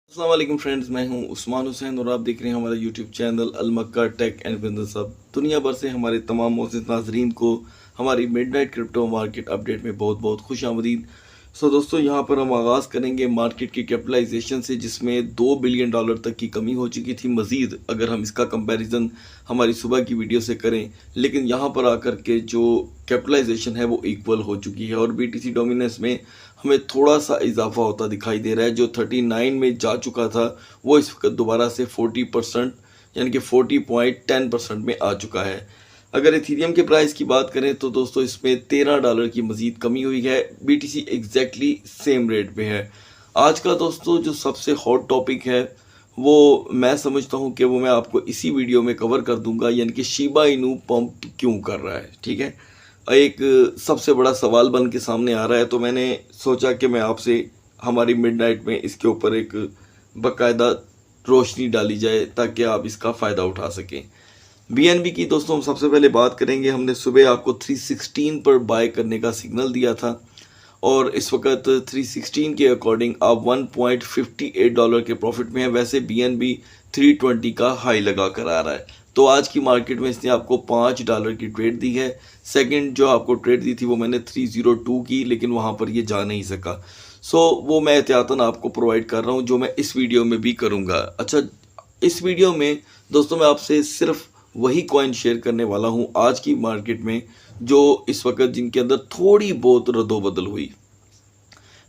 अस्सलाम वालेकुम फ्रेंड्स, मैं हूं उस्मान हुसैन और आप देख रहे हैं हमारा YouTube channel Al Makka tech and business hub. दुनिया भर से हमारे तमाम मोअज़्ज़िज़ नाज़रीन को हमारी मिडनाइट क्रिप्टो मार्केट अपडेट में बहुत बहुत खुश आमदीद। दोस्तों, यहाँ पर हम आगाज़ करेंगे मार्केट की कैपिटलाइजेशन से, जिसमें $2 बिलियन तक की कमी हो चुकी थी। मज़ीद अगर हम इसका कंपैरिजन हमारी सुबह की वीडियो से करें, लेकिन यहाँ पर आकर के जो कैपिटलाइजेशन है वो इक्वल हो चुकी है और बीटीसी डोमिनेंस में हमें थोड़ा सा इजाफा होता दिखाई दे रहा है। जो 39 में जा चुका था वो इस वक्त दोबारा से 40% यानी कि 40.10% में आ चुका है। अगर इथीरियम के प्राइस की बात करें तो दोस्तों इसमें $13 की मज़ीद कमी हुई है। बीटीसी एग्जैक्टली सेम रेट पे है। आज का दोस्तों जो सबसे हॉट टॉपिक है वो मैं समझता हूँ कि वो मैं आपको इसी वीडियो में कवर कर दूंगा, यानी कि शिबा इनू पंप क्यों कर रहा है। ठीक है, एक सबसे बड़ा सवाल बन के सामने आ रहा है, तो मैंने सोचा कि मैं आपसे हमारी मिडनाइट में इसके ऊपर एक बाकायदा रोशनी डाली जाए ताकि आप इसका फ़ायदा उठा सकें। बीएनबी की दोस्तों हम सबसे पहले बात करेंगे। हमने सुबह आपको 316 पर बाय करने का सिग्नल दिया था और इस वक्त 316 के अकॉर्डिंग आप $1.58 के प्रॉफिट में है। वैसे बीएनबी 320 का हाई लगा कर आ रहा है, तो आज की मार्केट में इसने आपको $5 की ट्रेड दी है। सेकंड जो आपको ट्रेड दी थी वो मैंने 302 की, लेकिन वहाँ पर ये जा नहीं सका। वो मैं एहतियातन आपको प्रोवाइड कर रहा हूँ, जो मैं इस वीडियो में भी करूँगा। अच्छा, इस वीडियो में दोस्तों मैं आपसे सिर्फ वही कॉइन शेयर करने वाला हूँ आज की मार्केट में जो इस वक्त जिनके अंदर थोड़ी बहुत रद्दोबदल हुई।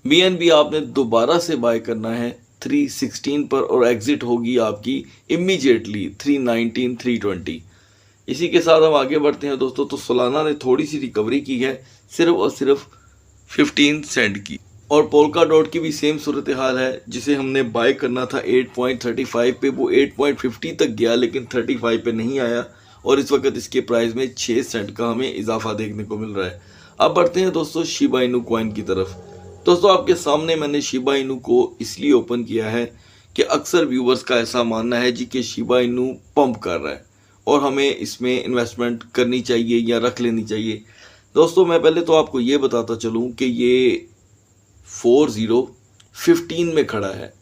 बीएनबी आपने दोबारा से बाय करना है 316 पर और एग्जिट होगी आपकी इमीडिएटली 319 320। इसी के साथ हम आगे बढ़ते हैं दोस्तों। तो सोलाना ने थोड़ी सी रिकवरी की है, सिर्फ और सिर्फ 15 सेंट की। और पोल्का डॉट की भी सेम सूरत हाल है। जिसे हमने बाय करना था 8.35 पे, वो 8.50 तक गया लेकिन 35 पे नहीं आया और इस वक्त इसके प्राइस में 6 सेंट का हमें इजाफा देखने को मिल रहा है। अब बढ़ते हैं दोस्तों शिबा इनू कॉइन की तरफ। दोस्तों आपके सामने मैंने शिबा इनू को इसलिए ओपन किया है कि अक्सर व्यूवर्स का ऐसा मानना है जी कि शिबा इनू पंप कर रहा है और हमें इसमें इन्वेस्टमेंट करनी चाहिए या रख लेनी चाहिए। दोस्तों मैं पहले तो आपको ये बताता चलूँ कि ये 4015 में खड़ा है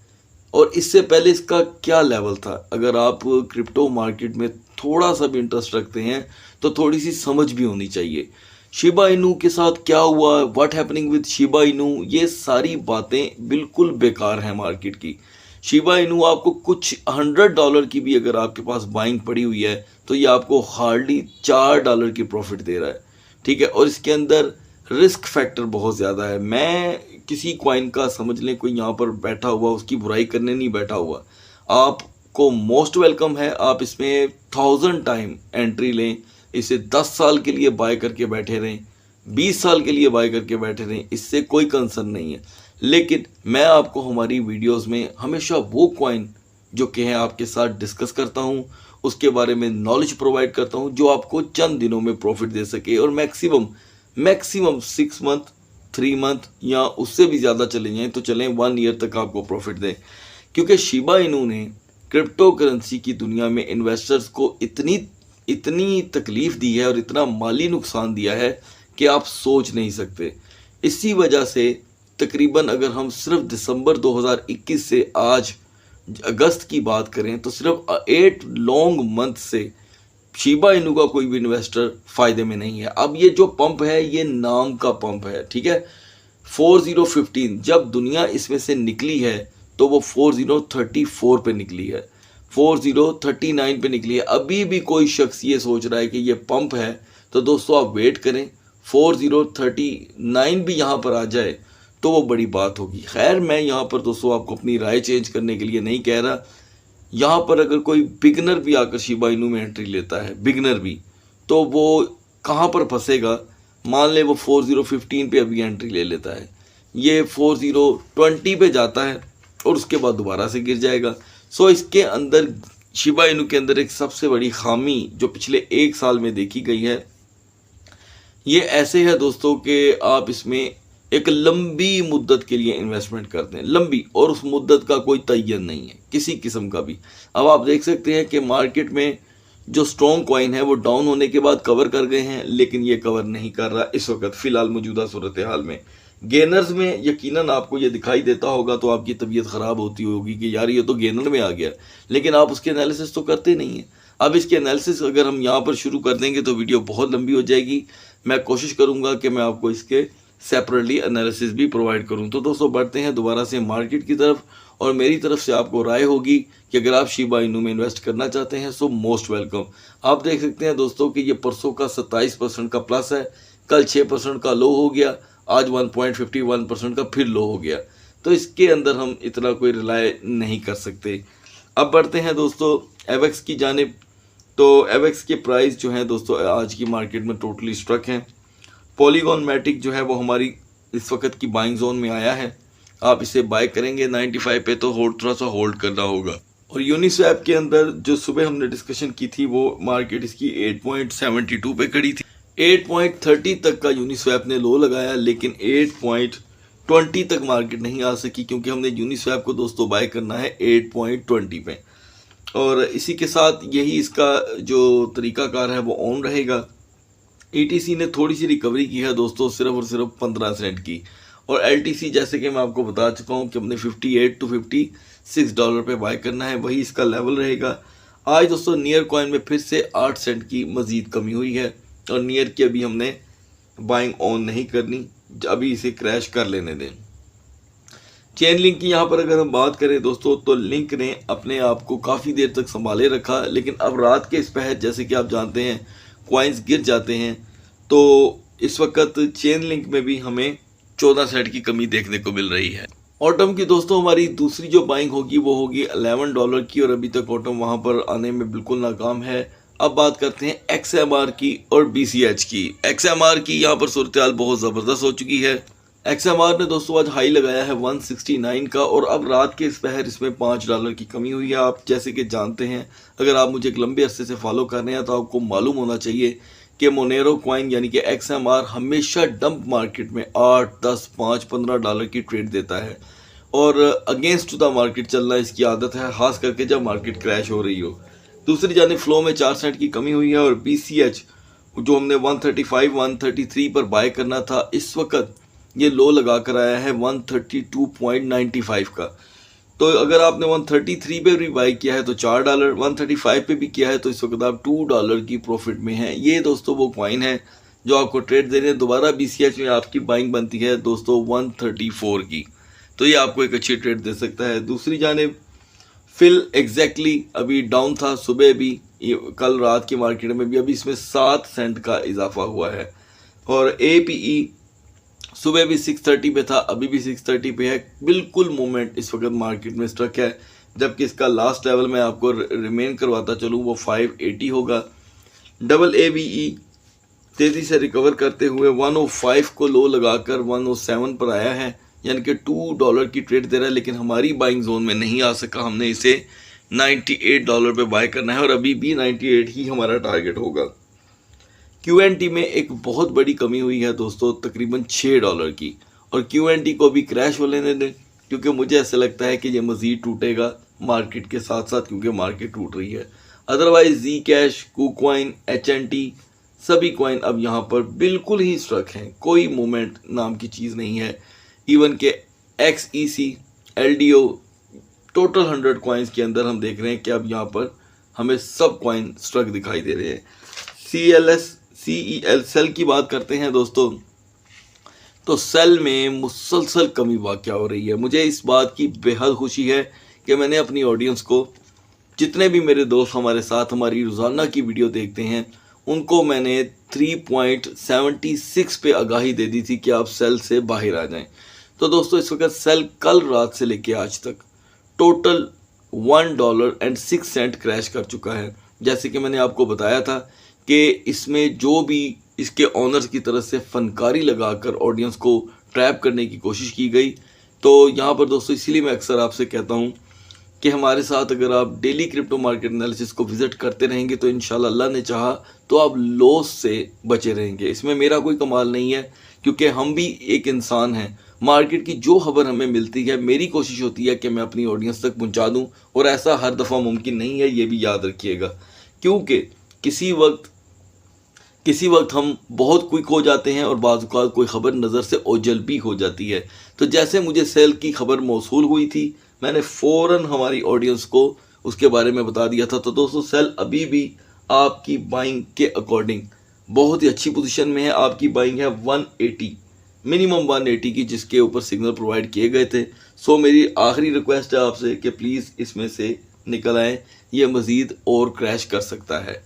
और इससे पहले इसका क्या लेवल था। अगर आप क्रिप्टो मार्केट में थोड़ा सा भी इंटरेस्ट रखते हैं तो थोड़ी सी समझ भी होनी चाहिए। शिबा इनू के साथ क्या हुआ, what happening with Shiba Inu, ये सारी बातें बिल्कुल बेकार हैं मार्केट की। शिबा इनू आपको कुछ $100 की भी अगर आपके पास बाइंग पड़ी हुई है तो ये आपको हार्डली $4 की प्रॉफिट दे रहा है। ठीक है, और इसके अंदर रिस्क फैक्टर बहुत ज़्यादा है। मैं किसी कॉइन का समझ लें कोई यहाँ पर बैठा हुआ उसकी बुराई करने नहीं बैठा हुआ। आपको मोस्ट वेलकम है, आप इसमें 1000 टाइम एंट्री लें, इसे 10 साल के लिए बाय करके बैठे रहें, 20 साल के लिए बाय करके बैठे रहें, इससे कोई कंसर्न नहीं है। लेकिन मैं आपको हमारी वीडियोस में हमेशा वो कॉइन जो कि हैं आपके साथ डिस्कस करता हूँ, उसके बारे में नॉलेज प्रोवाइड करता हूँ जो आपको चंद दिनों में प्रॉफिट दे सके और मैक्सिमम 6 मंथ, 3 मंथ या उससे भी ज़्यादा चले जाएं तो चलें 1 ईयर तक आपको प्रॉफिट दें। क्योंकि शिबा इनू ने क्रिप्टो करेंसी की दुनिया में इन्वेस्टर्स को इतनी तकलीफ दी है और इतना माली नुकसान दिया है कि आप सोच नहीं सकते। इसी वजह से तकरीबन अगर हम सिर्फ दिसंबर 2021 से आज अगस्त की बात करें तो सिर्फ 8 लॉन्ग मंथ से शिबा इनू का कोई भी इन्वेस्टर फायदे में नहीं है। अब ये जो पंप है ये नाम का पंप है। ठीक है, 4015 जब दुनिया इसमें से निकली है तो वो 4034 पे निकली है, 4039 पे निकली है। अभी भी कोई शख्स ये सोच रहा है कि ये पंप है तो दोस्तों आप वेट करें, 4039 भी यहाँ पर आ जाए तो वो बड़ी बात होगी। खैर मैं यहाँ पर दोस्तों आपको अपनी राय चेंज करने के लिए नहीं कह रहा। यहाँ पर अगर कोई बिगनर भी आकर शिबा इनू में एंट्री लेता है, बिगनर भी, तो वो कहाँ पर फंसेगा। मान ले वो 4015 पे अभी एंट्री ले लेता है, ये 4020 पे जाता है और उसके बाद दोबारा से गिर जाएगा। इसके अंदर शिबा इनू के अंदर एक सबसे बड़ी खामी जो पिछले 1 साल में देखी गई है ये ऐसे है दोस्तों कि आप इसमें एक लंबी मुद्दत के लिए इन्वेस्टमेंट करते हैं, लंबी, और उस मुद्दत का कोई तयन नहीं है किसी किस्म का भी। अब आप देख सकते हैं कि मार्केट में जो स्ट्रॉन्ग कॉइन है वो डाउन होने के बाद कवर कर गए हैं, लेकिन ये कवर नहीं कर रहा इस वक्त फ़िलहाल मौजूदा सूरत हाल में। गेनर्स में यकीनन आपको ये दिखाई देता होगा तो आपकी तबीयत ख़राब होती होगी कि यार ये तो गेनर में आ गया, लेकिन आप उसके एनालिसिस तो करते नहीं हैं। अब इसके एनालिसिस अगर हम यहाँ पर शुरू कर देंगे तो वीडियो बहुत लंबी हो जाएगी। मैं कोशिश करूँगा कि मैं आपको इसके सेपरेटली एनालिसिस भी प्रोवाइड करूँ। तो दोस्तों बढ़ते हैं दोबारा से मार्केट की तरफ, और मेरी तरफ से आपको राय होगी कि अगर आप शिबा इनू में इन्वेस्ट करना चाहते हैं सो मोस्ट वेलकम। आप देख सकते हैं दोस्तों कि ये परसों का 27% का प्लस है, कल 6% का लो हो गया, आज 1.51% का फिर लो हो गया। तो इसके अंदर हम इतना कोई रिलाय नहीं कर सकते। अब बढ़ते हैं दोस्तों एवेक्स की जानिब। तो एवेक्स के प्राइस जो है दोस्तों आज की मार्केट में टोटली स्ट्रक हैं। पॉलीगॉन मैटिक जो है वो हमारी इस वक्त की बाइंग जोन में आया है। आप इसे बाय करेंगे 95 पे तो थोड़ा सा होल्ड करना होगा। और यूनिस्वैप के अंदर जो सुबह हमने डिस्कशन की थी वो मार्केट इसकी 8.72 पे खड़ी थी। 8.30 तक का यूनिस्वैप ने लो लगाया, लेकिन 8.20 तक मार्केट नहीं आ सकी क्योंकि हमने यूनिस्वैप को दोस्तों बाय करना है 8.20 पे। और इसी के साथ यही इसका जो तरीकाकार है वो ऑन रहेगा। ETC ने थोड़ी सी रिकवरी की है दोस्तों, सिर्फ और सिर्फ 15 सेंट की। और LTC जैसे कि मैं आपको बता चुका हूँ कि हमने 58 to 56 डॉलर पे बाय करना है, वही इसका लेवल रहेगा। आज दोस्तों नियर कॉइन में फिर से 8 सेंट की मजीद कमी हुई है, और नियर की अभी हमने बाइंग ऑन नहीं करनी, अभी इसे क्रैश कर लेने दें। चेन लिंक की यहाँ पर अगर हम बात करें दोस्तों तो लिंक ने अपने आप को काफ़ी देर तक संभाले रखा, लेकिन अब रात के इस पहर जैसे कि आप जानते हैं कॉइन्स गिर जाते हैं, तो इस वक्त चेन लिंक में भी हमें 14 सेंट की कमी देखने को मिल रही है। ऑटम की दोस्तों हमारी दूसरी जो बाइंग होगी वो होगी 11 डॉलर की, और अभी तक ऑटम वहाँ पर आने में बिल्कुल नाकाम है। अब बात करते हैं XMR की और BCH की। XMR की यहाँ पर सूरत हाल बहुत ज़बरदस्त हो चुकी है। XMR ने दोस्तों आज हाई लगाया है 169 का, और अब रात के इस पहर इसमें 5 डॉलर की कमी हुई है। आप जैसे कि जानते हैं, अगर आप मुझे एक लंबे अरसे से फॉलो कर रहे हैं तो आपको मालूम होना चाहिए कि मोनेरो कॉइन यानी कि XMR हमेशा डंप मार्केट में 8, 10, 5, 15 डॉलर की ट्रेड देता है, और अगेंस्ट द मार्केट चलना इसकी आदत है, खास करके जब मार्केट क्रैश हो रही हो। दूसरी जानिब फ्लो में 4 सेंट की कमी हुई है, और BCH जो हमने 135, 133 पर बाय करना था, इस वक्त ये लो लगा कर आया है 132.95 का। तो अगर आपने 133 पे भी बाय किया है तो 4 डॉलर, 135 पे भी किया है तो इस वक्त आप 2 डॉलर की प्रॉफिट में हैं। ये दोस्तों वो कॉइन है जो आपको ट्रेड दे रहे हैं। दोबारा BCH में आपकी बाइंग बनती है दोस्तों 134 की, तो ये आपको एक अच्छी ट्रेड दे सकता है। दूसरी जानिब फिल एग्जैक्टली अभी डाउन था, सुबह भी, कल रात की मार्केट में भी, अभी इसमें 7 सेंट का इजाफा हुआ है। और APE सुबह भी 630 पे था, अभी भी 630 पे है। बिल्कुल मूवमेंट इस वक्त मार्केट में स्ट्रक है, जबकि इसका लास्ट लेवल मैं आपको रिमेन करवाता चलूँ वो 580 होगा। AAVE तेज़ी से रिकवर करते हुए 105 को लो लगाकर 107 पर आया है, यानी कि 2 डॉलर की ट्रेड दे रहा है, लेकिन हमारी बाइंग जोन में नहीं आ सका। हमने इसे 98 डॉलर पे बाय करना है, और अभी भी 98 ही हमारा टारगेट होगा। QNT में एक बहुत बड़ी कमी हुई है दोस्तों, तकरीबन 6 डॉलर की, और QNT को भी क्रैश हो लेने दें, क्योंकि मुझे ऐसा लगता है कि ये मज़ीद टूटेगा मार्केट के साथ साथ, क्योंकि मार्केट टूट रही है। अदरवाइज Zcash, KuCoin, HNT सभी कॉइन अब यहाँ पर बिल्कुल ही स्ट्रक हैं, कोई मूवमेंट नाम की चीज़ नहीं है। इवन के XEC, LDO, टोटल 100 कॉइन्स के अंदर हम देख रहे हैं कि अब यहाँ पर हमें सब कॉइन स्ट्रक दिखाई दे रहे हैं। CLS, CEL सेल की बात करते हैं दोस्तों, तो सेल में मुसलसल कमी वाक़या हो रही है। मुझे इस बात की बेहद खुशी है कि मैंने अपनी ऑडियंस को, जितने भी मेरे दोस्त हमारे साथ हमारी रोज़ाना की वीडियो देखते हैं, उनको मैंने 3.76 पे आगाही दे दी थी कि आप सेल से बाहर आ जाएं। तो दोस्तों इस वक्त सेल कल रात से लेके आज तक टोटल $1.06 क्रैश कर चुका है। जैसे कि मैंने आपको बताया था कि इसमें जो भी इसके ऑनर्स की तरफ से फनकारी लगाकर ऑडियंस को ट्रैप करने की कोशिश की गई। तो यहाँ पर दोस्तों इसीलिए मैं अक्सर आपसे कहता हूँ कि हमारे साथ अगर आप डेली क्रिप्टो मार्केट एनालिसिस को विजिट करते रहेंगे तो इंशाल्लाह अल्लाह ने चाहा तो आप लॉस से बचे रहेंगे। इसमें मेरा कोई कमाल नहीं है, क्योंकि हम भी एक इंसान हैं। मार्केट की जो खबर हमें मिलती है, मेरी कोशिश होती है कि मैं अपनी ऑडियंस तक पहुंचा दूं, और ऐसा हर दफ़ा मुमकिन नहीं है, ये भी याद रखिएगा। क्योंकि किसी वक्त किसी वक्त हम बहुत क्विक हो जाते हैं और बाज़ औक़ात कोई ख़बर नज़र से ओझल भी हो जाती है। तो जैसे मुझे सेल की खबर मौसूल हुई थी, मैंने फ़ौरन हमारी ऑडियंस को उसके बारे में बता दिया था। तो दोस्तों सेल अभी भी आपकी बाइंग के अकॉर्डिंग बहुत ही अच्छी पोजीशन में है। आपकी बाइंग है 180, मिनिमम 180 की, जिसके ऊपर सिग्नल प्रोवाइड किए गए थे। सो मेरी आखिरी रिक्वेस्ट है आपसे कि प्लीज़ इसमें से निकल आएँ, ये मज़ीद और क्रैश कर सकता है।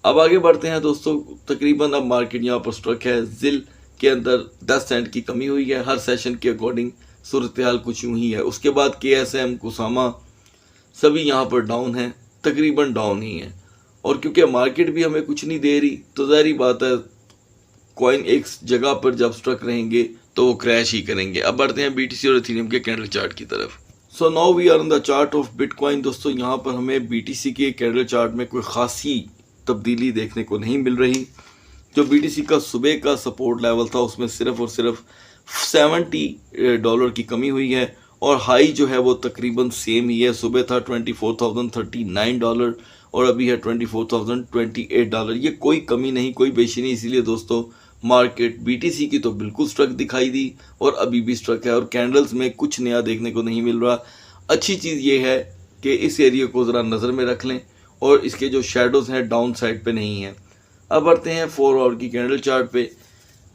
अब आगे बढ़ते हैं दोस्तों। तकरीबन अब मार्केट यहाँ पर स्ट्रक है। जिल के अंदर 10 सेंट की कमी हुई है। हर सेशन के अकॉर्डिंग सूरत हाल कुछ यूँ ही है। उसके बाद KSM, कुसामा सभी यहाँ पर डाउन हैं, तकरीबन डाउन ही हैं। और क्योंकि मार्केट भी हमें कुछ नहीं दे रही, तो ज़ाहिर बात है कॉइन एक जगह पर जब स्ट्रक रहेंगे तो वो क्रैश ही करेंगे। अब बढ़ते हैं BTC और इथेरियम के कैंडल चार्ट की तरफ। So now we are on the chart of bitcoin. दोस्तों यहाँ पर हमें BTC के कैंडल चार्ट में कोई खासी तब्दीली देखने को नहीं मिल रही। जो BTC का सुबह का सपोर्ट लेवल था उसमें सिर्फ और सिर्फ $70 की कमी हुई है और हाई जो है वो तकरीबन सेम ही है। सुबह था $24,039 और अभी है $24,028। ये कोई कमी नहीं, कोई बेशी नहीं। इसीलिए दोस्तों मार्केट BTC की तो बिल्कुल स्ट्रक दिखाई दी और अभी भी स्ट्रक है और कैंडल्स में कुछ नया देखने को नहीं मिल रहा। अच्छी चीज़ ये है कि इस एरिया को ज़रा नज़र में रख लें और इसके जो शेडोज़ हैं डाउन साइड पे नहीं हैं। अब बढ़ते हैं 4 आवर की कैंडल चार्ट पे।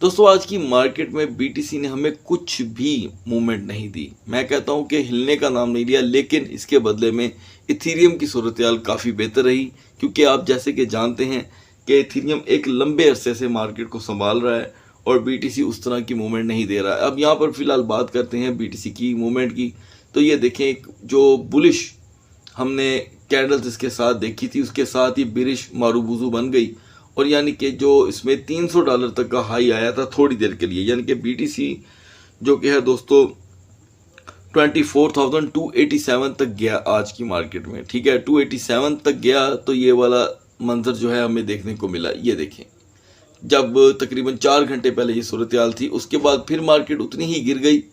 दोस्तों आज की मार्केट में BTC ने हमें कुछ भी मूवमेंट नहीं दी। मैं कहता हूं कि हिलने का नाम नहीं लिया, लेकिन इसके बदले में इथेरियम की सूरत हाल काफ़ी बेहतर रही, क्योंकि आप जैसे कि जानते हैं कि इथेरियम एक लंबे अरसे से मार्केट को संभाल रहा है और BTC उस तरह की मूवमेंट नहीं दे रहा है। अब यहाँ पर फ़िलहाल बात करते हैं BTC की मूवमेंट की। तो ये देखें, एक जो बुलिश हमने कैंडल्स इसके साथ देखी थी, उसके साथ ही बिरिश मारूबुजू बन गई और यानी कि जो इसमें $300 तक का हाई आया था थोड़ी देर के लिए, यानी कि BTC जो कि है दोस्तों 24,287 तक गया आज की मार्केट में। ठीक है, 287 तक गया तो ये वाला मंजर जो है हमें देखने को मिला। ये देखें, जब तकरीबन 4 घंटे पहले ये सूरत हाल थी, उसके बाद फिर मार्केट उतनी ही गिर गई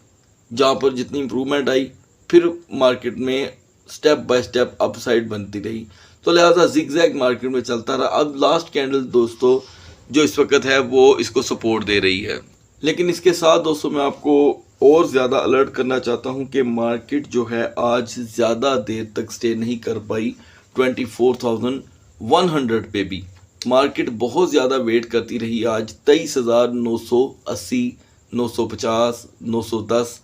जहाँ पर जितनी इम्प्रूवमेंट आई, फिर मार्केट में स्टेप बाय स्टेप अपसाइड बनती रही। तो लिहाजा जिगजैग मार्केट में चलता रहा। अब लास्ट कैंडल दोस्तों जो इस वक्त है वो इसको सपोर्ट दे रही है, लेकिन इसके साथ दोस्तों मैं आपको और ज़्यादा अलर्ट करना चाहता हूं कि मार्केट जो है आज ज़्यादा देर तक स्टे नहीं कर पाई 24,100 पे भी। मार्केट बहुत ज़्यादा वेट करती रही। आज 23,980, 950, 910।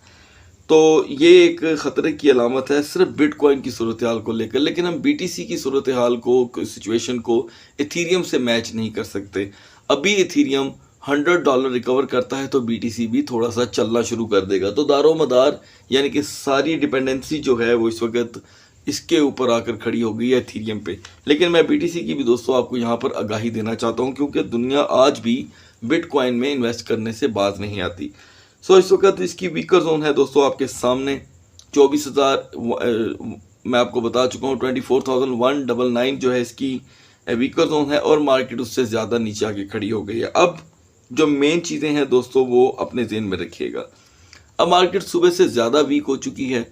तो ये एक ख़तरे की अलामत है सिर्फ बिटकॉइन की सूरत हाल को लेकर, लेकिन हम BTC की सूरत हाल को, सिचुएशन को इथेरियम से मैच नहीं कर सकते। अभी इथेरियम $100 रिकवर करता है तो BTC भी थोड़ा सा चलना शुरू कर देगा। तो दारोमदार यानी कि सारी डिपेंडेंसी जो है वो इस वक्त इसके ऊपर आकर खड़ी हो गई है इथेरियम पे। लेकिन मैं BTC की भी दोस्तों आपको यहाँ पर आगाही देना चाहता हूँ, क्योंकि दुनिया आज भी बिटकॉइन में इन्वेस्ट करने से बाज नहीं आती। सो इस वक्त इसकी वीकर जोन है दोस्तों आपके सामने 24,000। मैं आपको बता चुका हूँ 24,199 जो है इसकी वीकर जोन है और मार्केट उससे ज़्यादा नीचे आके खड़ी हो गई है। अब जो मेन चीज़ें हैं दोस्तों वो अपने ज़हन में रखिएगा। अब मार्केट सुबह से ज़्यादा वीक हो चुकी है,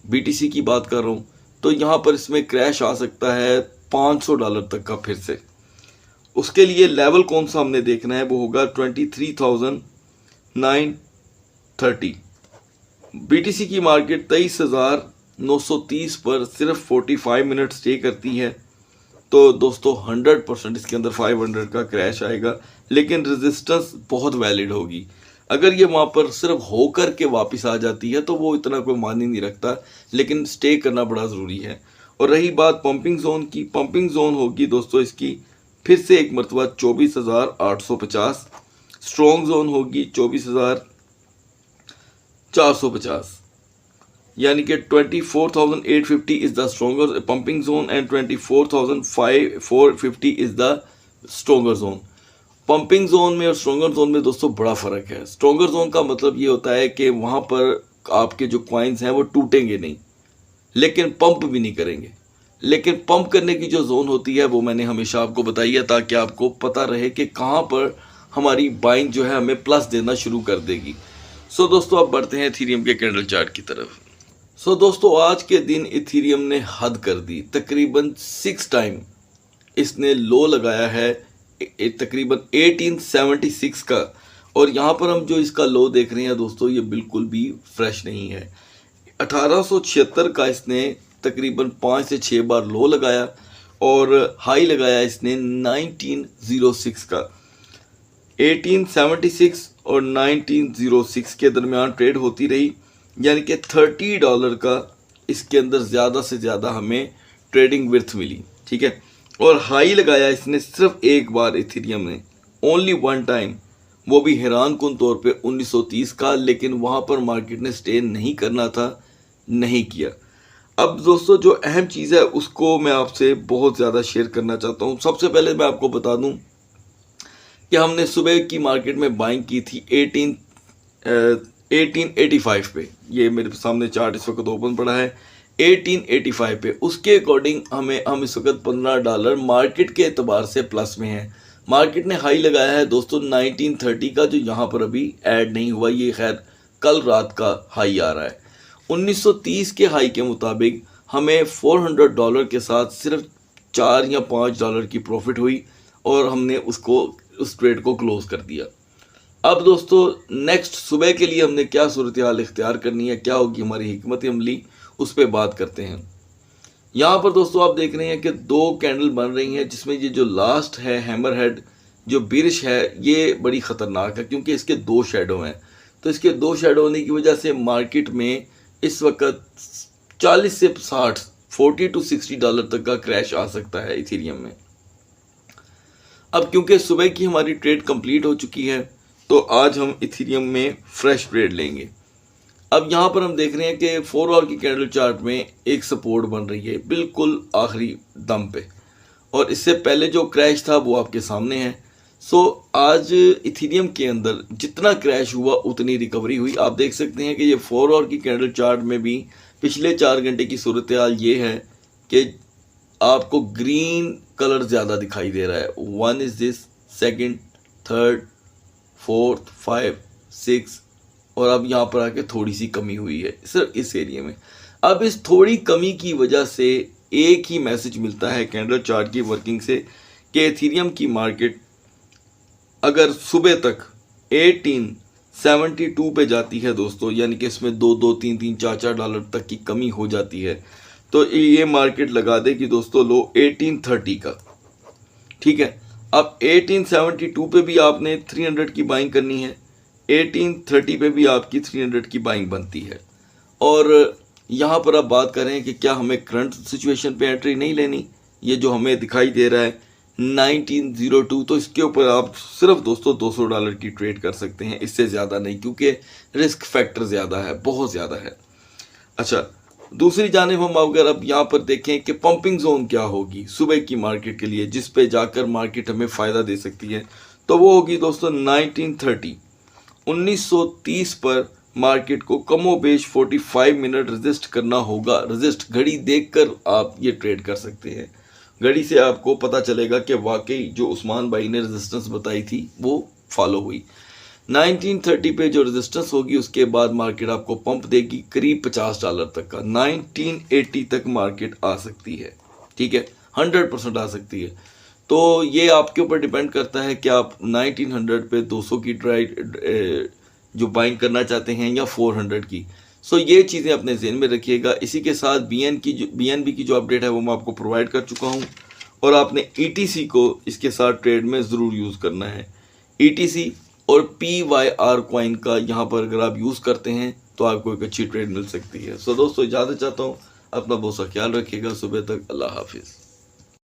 BTC की बात कर रहा हूँ, तो यहाँ पर इसमें क्रैश आ सकता है $500 तक का फिर से। उसके लिए लेवल कौन सा हमने देखना है, वो होगा 23,930। BTC की मार्केट 23,930 पर सिर्फ 45 मिनट स्टे करती है। तो दोस्तों 100% इसके अंदर 500 का क्रैश आएगा, लेकिन रेजिस्टेंस बहुत वैलिड होगी। अगर ये वहाँ पर सिर्फ होकर के वापस आ जाती है तो वो इतना कोई मायने नहीं रखता, लेकिन स्टे करना बड़ा ज़रूरी है। और रही बात पंपिंग जोन की, पंपिंग जोन होगी दोस्तों इसकी फिर से एक मरतबा 24,850। स्ट्रॉन्ग जोन होगी 24,450, यानी कि 24,850 is the stronger pumping zone and 24,450 is the stronger zone. Pumping zone में और स्ट्रॉन्गर जोन में दोस्तों बड़ा फ़र्क है। स्ट्रॉन्गर जोन का मतलब ये होता है कि वहाँ पर आपके जो कॉइन्स हैं वो टूटेंगे नहीं, लेकिन पंप भी नहीं करेंगे। लेकिन पंप करने की जो जोन होती है वो मैंने हमेशा आपको बताई है, ताकि आपको पता रहे कि कहाँ पर हमारी बाइंग जो है हमें प्लस देना शुरू कर देगी। सो दोस्तों अब बढ़ते हैं इथेरियम के कैंडल चार्ट की तरफ। सो दोस्तों आज के दिन इथेरियम ने हद कर दी। तकरीबन 6 टाइम इसने लो लगाया है तकरीबन 1876 का। और यहाँ पर हम जो इसका लो देख रहे हैं दोस्तों, ये बिल्कुल भी फ्रेश नहीं है। 1876 का इसने तकरीबन 5 से 6 बार लो लगाया और हाई लगाया इसने 1906 का। 1876 और 1906 के दरमियान ट्रेड होती रही, यानी कि $30 का इसके अंदर ज़्यादा से ज़्यादा हमें ट्रेडिंग विर्थ मिली, ठीक है। और हाई लगाया इसने सिर्फ एक बार इथेरियम ने, ओनली वन टाइम, वो भी हैरान कुन तौर पे 1930 का, लेकिन वहाँ पर मार्केट ने स्टे नहीं करना था, नहीं किया। अब दोस्तों जो अहम चीज़ है उसको मैं आपसे बहुत ज़्यादा शेयर करना चाहता हूँ। सबसे पहले मैं आपको बता दूँ कि हमने सुबह की मार्केट में बाइंग की थी 1885 पे। ये मेरे सामने चार्ट इस वक्त ओपन पड़ा है 1885 पे। उसके अकॉर्डिंग हम इस वक्त $15 मार्केट के एतबार से प्लस में है। मार्केट ने हाई लगाया है दोस्तों 1930 का, जो यहाँ पर अभी ऐड नहीं हुआ, ये खैर कल रात का हाई आ रहा है। 1930 के हाई के मुताबिक हमें $400 के साथ सिर्फ $4 या $5 की प्रॉफिट हुई और हमने उस ट्रेड को क्लोज कर दिया। अब दोस्तों नेक्स्ट सुबह के लिए हमने क्या सूरत हाल इख्तियार करनी है, क्या होगी हमारी हिकमत अमली, उस पर बात करते हैं। यहाँ पर दोस्तों आप देख रहे हैं कि 2 कैंडल बन रही हैं, जिसमें ये जो लास्ट है हैमर हेड जो बिरिश है, ये बड़ी ख़तरनाक है क्योंकि इसके 2 शेडो हैं। तो इसके 2 शेडो होने की वजह से मार्केट में इस वक्त 40 से 60 $40 to $60 तक का क्रैश आ सकता है इथेरियम में। अब क्योंकि सुबह की हमारी ट्रेड कंप्लीट हो चुकी है, तो आज हम इथेरियम में फ्रेश ट्रेड लेंगे। अब यहाँ पर हम देख रहे हैं कि 4 आवर की कैंडल चार्ट में एक सपोर्ट बन रही है बिल्कुल आखिरी दम पे, और इससे पहले जो क्रैश था वो आपके सामने है। सो आज इथेरियम के अंदर जितना क्रैश हुआ उतनी रिकवरी हुई। आप देख सकते हैं कि ये 4 आवर की कैंडल चार्ट में भी पिछले 4 घंटे की सूरत हाल ये है कि आपको ग्रीन कलर ज़्यादा दिखाई दे रहा है। 1 is this, second, third, fourth, 5, 6, और अब यहाँ पर आके थोड़ी सी कमी हुई है सिर्फ इस एरिया में। अब इस थोड़ी कमी की वजह से एक ही मैसेज मिलता है कैंडल चार्ट की वर्किंग से कि इथेरियम की मार्केट अगर सुबह तक 1872 पे जाती है दोस्तों, यानी कि इसमें 2, 3, $4 तक की कमी हो जाती है, तो ये मार्केट लगा देगी दोस्तों लो 1830 का, ठीक है। अब 1872 पे भी आपने 300 की बाइंग करनी है, 1830 पे भी आपकी 300 की बाइंग बनती है। और यहाँ पर आप बात करें कि क्या हमें करंट सिचुएशन पे एंट्री नहीं लेनी, ये जो हमें दिखाई दे रहा है 1902, तो इसके ऊपर आप सिर्फ दोस्तों $200 की ट्रेड कर सकते हैं, इससे ज़्यादा नहीं, क्योंकि रिस्क फैक्टर ज़्यादा है, बहुत ज़्यादा है। अच्छा, दूसरी जानिब हम अगर अब यहाँ पर देखें कि पंपिंग जोन क्या होगी सुबह की मार्केट के लिए, जिस पे जाकर मार्केट हमें फ़ायदा दे सकती है, तो वो होगी दोस्तों 1930 पर मार्केट को कमो बेश 45 मिनट रेजिस्ट करना होगा। रेजिस्ट घड़ी देखकर आप ये ट्रेड कर सकते हैं, घड़ी से आपको पता चलेगा कि वाकई जो उस्मान भाई ने रेजिस्टेंस बताई थी वो फॉलो हुई। 1930 पे जो रेजिस्टेंस होगी उसके बाद मार्केट आपको पंप देगी करीब $50 तक का। 1980 तक मार्केट आ सकती है, ठीक है, 100% आ सकती है। तो ये आपके ऊपर डिपेंड करता है कि आप 1900 पे 200 की ट्राई जो बाइंग करना चाहते हैं या 400 की। सो ये चीज़ें अपने ज़हन में रखिएगा। इसी के साथ BNB की जो अपडेट है वो मैं आपको प्रोवाइड कर चुका हूँ, और आपने ETC को इसके साथ ट्रेड में ज़रूर यूज़ करना है। ETC और PYR कॉइन का यहाँ पर अगर आप यूज़ करते हैं तो आपको एक अच्छी ट्रेड मिल सकती है। सो दोस्तों इजाज़त चाहता हूँ, अपना बहुत सा ख्याल रखिएगा। सुबह तक अल्लाह हाफिज़।